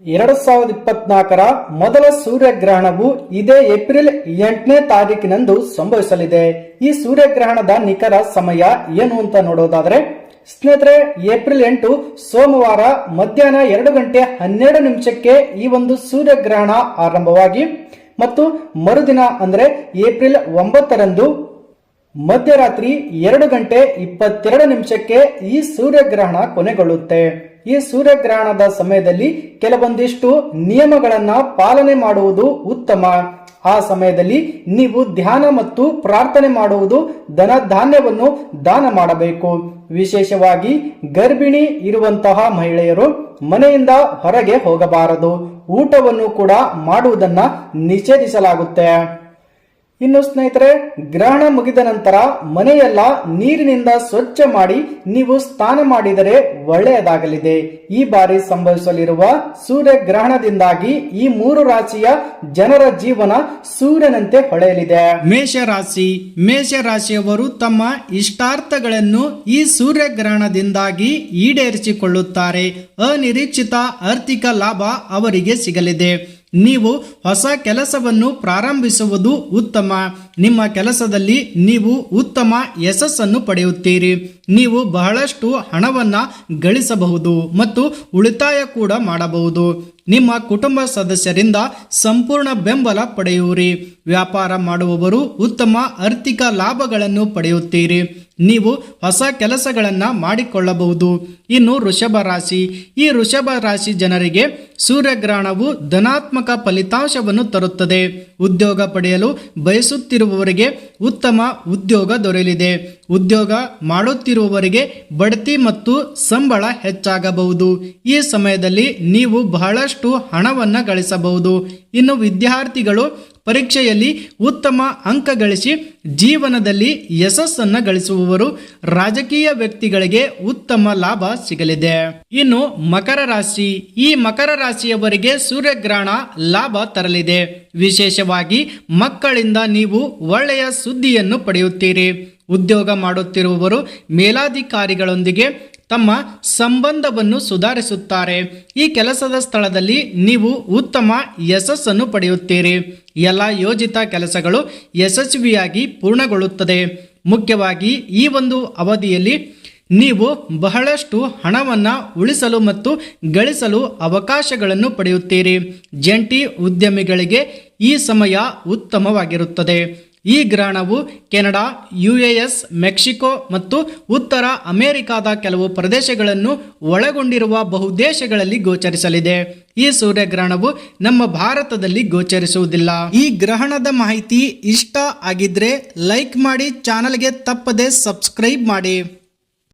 2024ರ ಮೊದಲ ಸೂರ್ಯಗ್ರಹಣವು ಇದೇ ಏಪ್ರಿಲ್ 8ನೇ ತಾರೀಕಿನಂದು ಸಂಭವಿಸಲಿದೆ. ಈ ಸೂರ್ಯಗ್ರಹಣದ ನಿಖರ ಸಮಯ ಏನು ಅಂತ ನೋಡೋದಾದ್ರೆ ಸ್ನೇಹಿತರೆ, ಏಪ್ರಿಲ್ 8 ಸೋಮವಾರ ಮಧ್ಯಾಹ್ನ 2:12 ಈ ಒಂದು ಸೂರ್ಯಗ್ರಹಣ ಆರಂಭವಾಗಿ ಮತ್ತು ಮರುದಿನ ಅಂದ್ರೆ ಏಪ್ರಿಲ್ 9ರಂದು ಮಧ್ಯರಾತ್ರಿ 2:22 ಈ ಸೂರ್ಯಗ್ರಹಣ ಕೊನೆಗೊಳ್ಳುತ್ತೆ. ಈ ಸೂರ್ಯಗ್ರಹಣದ ಸಮಯದಲ್ಲಿ ಕೆಲವೊಂದಿಷ್ಟು ನಿಯಮಗಳನ್ನ ಪಾಲನೆ ಮಾಡುವುದು ಉತ್ತಮ. ಆ ಸಮಯದಲ್ಲಿ ನೀವು ಧ್ಯಾನ ಮತ್ತು ಪ್ರಾರ್ಥನೆ ಮಾಡುವುದು, ಧನ ಧಾನ್ಯವನ್ನು ದಾನ ಮಾಡಬೇಕು. ವಿಶೇಷವಾಗಿ ಗರ್ಭಿಣಿ ಇರುವಂತಹ ಮಹಿಳೆಯರು ಮನೆಯಿಂದ ಹೊರಗೆ ಹೋಗಬಾರದು. ಊಟವನ್ನು ಕೂಡ ಮಾಡುವುದನ್ನ ನಿಷೇಧಿಸಲಾಗುತ್ತೆ. ಇನ್ನು ಸ್ನೇಹಿತರೆ, ಗ್ರಹಣ ಮುಗಿದ ನಂತರ ಮನೆಯೆಲ್ಲ ನೀರಿನಿಂದ ಸ್ವಚ್ಛ ಮಾಡಿ ನೀವು ಸ್ನಾನ ಮಾಡಿದರೆ ಒಳ್ಳೆಯದಾಗಲಿದೆ. ಈ ಬಾರಿ ಸಂಭವಿಸಲಿರುವ ಸೂರ್ಯಗ್ರಹಣದಿಂದಾಗಿ ಈ 3 ರಾಶಿಯ ಜನರ ಜೀವನ ಸೂರ್ಯನಂತೆ ಹೊಳೆಯಲಿದೆ. ಮೇಷರಾಶಿಯವರು ತಮ್ಮ ಇಷ್ಟಾರ್ಥಗಳನ್ನು ಈ ಸೂರ್ಯಗ್ರಹಣದಿಂದಾಗಿ ಈಡೇರಿಸಿಕೊಳ್ಳುತ್ತಾರೆ. ಅನಿರೀಕ್ಷಿತ ಆರ್ಥಿಕ ಲಾಭ ಅವರಿಗೆ ಸಿಗಲಿದೆ. ನೀವು ಹೊಸ ಕೆಲಸವನ್ನು ಪ್ರಾರಂಭಿಸುವುದು ಉತ್ತಮ. ನಿಮ್ಮ ಕೆಲಸದಲ್ಲಿ ನೀವು ಉತ್ತಮ ಯಶಸ್ಸನ್ನು ಪಡೆಯುತ್ತೀರಿ. ನೀವು ಬಹಳಷ್ಟು ಹಣವನ್ನ ಗಳಿಸಬಹುದು ಮತ್ತು ಉಳಿತಾಯ ಕೂಡ ಮಾಡಬಹುದು. ನಿಮ್ಮ ಕುಟುಂಬ ಸದಸ್ಯರಿಂದ ಸಂಪೂರ್ಣ ಬೆಂಬಲ ಪಡೆಯುವಿರಿ. ವ್ಯಾಪಾರ ಮಾಡುವವರು ಉತ್ತಮ ಆರ್ಥಿಕ ಲಾಭಗಳನ್ನು ಪಡೆಯುತ್ತೀರಿ. ನೀವು ಹೊಸ ಕೆಲಸಗಳನ್ನು ಮಾಡಿಕೊಳ್ಳಬಹುದು. ಇನ್ನು ವೃಷಭ ರಾಶಿ, ಈ ವೃಷಭ ರಾಶಿ ಜನರಿಗೆ ಸೂರ್ಯಗ್ರಹಣವು ಧನಾತ್ಮಕ ಫಲಿತಾಂಶವನ್ನು ತರುತ್ತದೆ. ಉದ್ಯೋಗ ಪಡೆಯಲು ಬಯಸುತ್ತಿರುವವರಿಗೆ ಉತ್ತಮ ಉದ್ಯೋಗ ದೊರೆಯಲಿದೆ. ಉದ್ಯೋಗ ಮಾಡುತ್ತಿರುವವರಿಗೆ ಬಡ್ತಿ ಮತ್ತು ಸಂಬಳ ಹೆಚ್ಚಾಗಬಹುದು. ಈ ಸಮಯದಲ್ಲಿ ನೀವು ಬಹಳಷ್ಟು ಹಣವನ್ನು ಗಳಿಸಬಹುದು. ಇನ್ನು ವಿದ್ಯಾರ್ಥಿಗಳು ಪರೀಕ್ಷೆಯಲ್ಲಿ ಉತ್ತಮ ಅಂಕ ಗಳಿಸಿ ಜೀವನದಲ್ಲಿ ಯಶಸ್ಸನ್ನು ಗಳಿಸುವವರು. ರಾಜಕೀಯ ವ್ಯಕ್ತಿಗಳಿಗೆ ಉತ್ತಮ ಲಾಭ ಸಿಗಲಿದೆ. ಇನ್ನು ಮಕರ ರಾಶಿ, ಈ ಮಕರ ರಾಶಿಯವರಿಗೆ ಸೂರ್ಯಗ್ರಹಣ ಲಾಭ ತರಲಿದೆ. ವಿಶೇಷವಾಗಿ ಮಕ್ಕಳಿಂದ ನೀವು ಒಳ್ಳೆಯ ಸುದ್ದಿಯನ್ನು ಪಡೆಯುತ್ತೀರಿ. ಉದ್ಯೋಗ ಮಾಡುತ್ತಿರುವವರು ಮೇಲಾಧಿಕಾರಿಗಳೊಂದಿಗೆ ತಮ್ಮ ಸಂಬಂಧವನ್ನು ಸುಧಾರಿಸುತ್ತಾರೆ. ಈ ಕೆಲಸದ ಸ್ಥಳದಲ್ಲಿ ನೀವು ಉತ್ತಮ ಯಶಸ್ಸನ್ನು ಪಡೆಯುತ್ತೀರಿ. ಎಲ್ಲ ಯೋಜಿತ ಕೆಲಸಗಳು ಯಶಸ್ವಿಯಾಗಿ ಪೂರ್ಣಗೊಳ್ಳುತ್ತದೆ. ಮುಖ್ಯವಾಗಿ ಈ ಒಂದು ಅವಧಿಯಲ್ಲಿ ನೀವು ಬಹಳಷ್ಟು ಹಣವನ್ನು ಉಳಿಸಲು ಮತ್ತು ಗಳಿಸಲು ಅವಕಾಶಗಳನ್ನು ಪಡೆಯುತ್ತೀರಿ. ಜಂಟಿ ಉದ್ಯಮಿಗಳಿಗೆ ಈ ಸಮಯ ಉತ್ತಮವಾಗಿರುತ್ತದೆ. ಈ ಗ್ರಹಣವು ಕೆನಡಾ, US, ಮೆಕ್ಸಿಕೋ ಮತ್ತು ಉತ್ತರ ಅಮೆರಿಕಾದ ಕೆಲವು ಪ್ರದೇಶಗಳನ್ನು ಒಳಗೊಂಡಿರುವ ಬಹುದೇಶಗಳಲ್ಲಿ ಗೋಚರಿಸಲಿದೆ. ಈ ಸೂರ್ಯಗ್ರಹಣವು ನಮ್ಮ ಭಾರತದಲ್ಲಿ ಗೋಚರಿಸುವುದಿಲ್ಲ. ಈ ಗ್ರಹಣದ ಮಾಹಿತಿ ಇಷ್ಟ ಆಗಿದ್ರೆ ಲೈಕ್ ಮಾಡಿ, ಚಾನಲ್ಗೆ ತಪ್ಪದೆ ಸಬ್ಸ್ಕ್ರೈಬ್ ಮಾಡಿ.